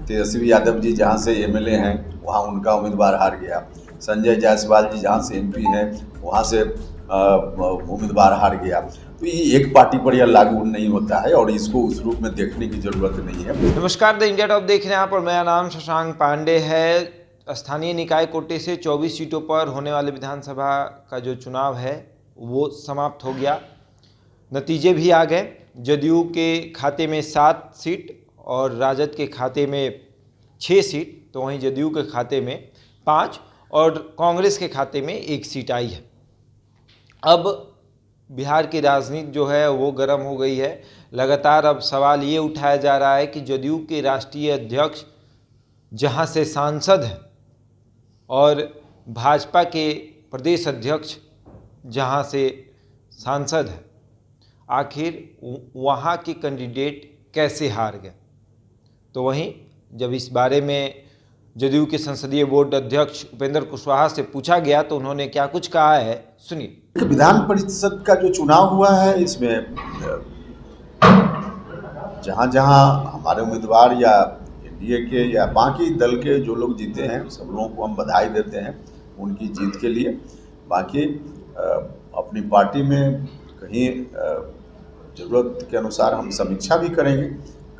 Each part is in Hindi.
तेजस्वी यादव जी जहाँ से एमएलए हैं वहाँ उनका उम्मीदवार हार गया। संजय जायसवाल जी जहाँ से एमपी हैं वहाँ से उम्मीदवार हार गया। तो ये एक पार्टी पर यह लागू नहीं होता है और इसको उस रूप में देखने की जरूरत नहीं है। नमस्कार, द इंडिया टॉप देख रहे हैं आप और मेरा नाम शशांक पांडे है। स्थानीय निकाय कोटे से 24 सीटों पर होने वाले विधानसभा का जो चुनाव है वो समाप्त हो गया। नतीजे भी आ गए। जदयू के खाते में 7 सीट और राजद के खाते में 6 सीट, तो वहीं जदयू के खाते में 5 और कांग्रेस के खाते में 1 सीट आई है। अब बिहार की राजनीति जो है वो गर्म हो गई है। लगातार अब सवाल ये उठाया जा रहा है कि जदयू के राष्ट्रीय अध्यक्ष जहां से सांसद हैं और भाजपा के प्रदेश अध्यक्ष जहां से सांसद हैं, आखिर वहां के कैंडिडेट कैसे हार गए। तो वहीं जब इस बारे में जदयू के संसदीय बोर्ड अध्यक्ष उपेंद्र कुशवाहा से पूछा गया तो उन्होंने क्या कुछ कहा है, सुनिए। विधान परिषद का जो चुनाव हुआ है इसमें जहाँ जहाँ हमारे उम्मीदवार या एनडीए के या बाकी दल के जो लोग जीते हैं सब लोगों को हम बधाई देते हैं उनकी जीत के लिए। बाकी अपनी पार्टी में कहीं ज़रूरत के अनुसार हम समीक्षा भी करेंगे।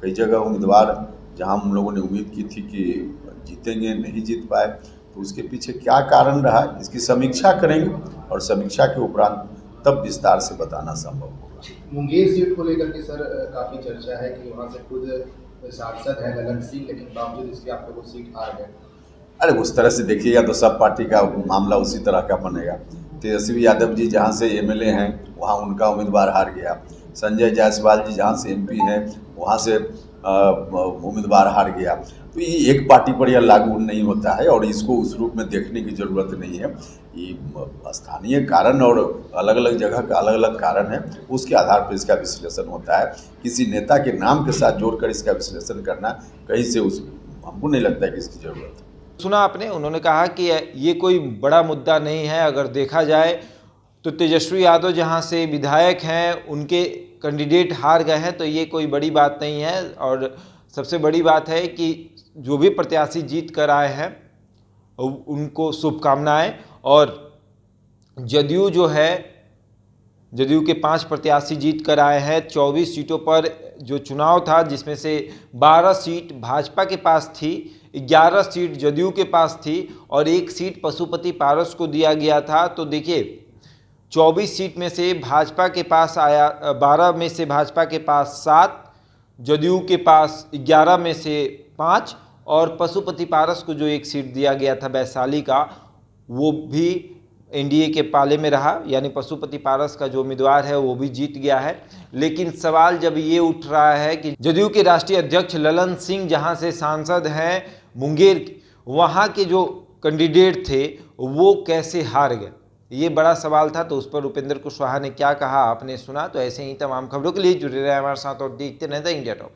कई जगह उम्मीदवार जहां हम लोगों ने उम्मीद की थी कि जीतेंगे नहीं जीत पाए, तो उसके पीछे क्या कारण रहा इसकी समीक्षा करेंगे और समीक्षा के उपरांत तब विस्तार से बताना संभव होगा। मुंगेर सीट को लेकर के सर काफ़ी चर्चा है कि वहाँ से खुद सांसद है ललन सिंह, लेकिन बावजूद इसके आप लोगों को सीट हार गए। अरे उस तरह से देखिएगा तो सब पार्टी का मामला उसी तरह का बनेगा। तेजस्वी यादव जी जहाँ से एमएलए हैं वहाँ उनका उम्मीदवार हार गया। संजय जायसवाल जी जहाँ से एमपी हैं वहाँ से उम्मीदवार हार गया। तो ये एक पार्टी पर यह लागू नहीं होता है और इसको उस रूप में देखने की ज़रूरत नहीं है। ये स्थानीय कारण और अलग अलग जगह का अलग अलग कारण है, उसके आधार पर इसका विश्लेषण होता है। किसी नेता के नाम के साथ जोड़कर इसका विश्लेषण करना कहीं से हमको नहीं लगता है कि इसकी ज़रूरत है। सुना आपने, उन्होंने कहा कि ये कोई बड़ा मुद्दा नहीं है। अगर देखा जाए तो तेजस्वी यादव जहां से विधायक हैं उनके कैंडिडेट हार गए हैं, तो ये कोई बड़ी बात नहीं है। और सबसे बड़ी बात है कि जो भी प्रत्याशी जीत कर आए हैं उनको शुभकामनाएं। और जदयू जो है, जदयू के 5 प्रत्याशी जीत कर आए हैं। 24 सीटों पर जो चुनाव था जिसमें से 12 सीट भाजपा के पास थी, 11 सीट जदयू के पास थी और 1 सीट पशुपति पारस को दिया गया था। तो देखिए 24 सीट में से भाजपा के पास आया 12 में से भाजपा के पास 7, जदयू के पास 11 में से 5 और पशुपति पारस को जो 1 सीट दिया गया था वैशाली का, वो भी एनडीए के पाले में रहा। यानी पशुपति पारस का जो उम्मीदवार है वो भी जीत गया है। लेकिन सवाल जब ये उठ रहा है कि जदयू के राष्ट्रीय अध्यक्ष ललन सिंह जहां से सांसद हैं मुंगेर, वहां के जो कैंडिडेट थे वो कैसे हार गए, ये बड़ा सवाल था। तो उस पर उपेंद्र कुशवाहा ने क्या कहा आपने सुना। तो ऐसे ही तमाम खबरों के लिए जुड़े रहे हमारे साथ और देखते रहें द इंडिया टॉप।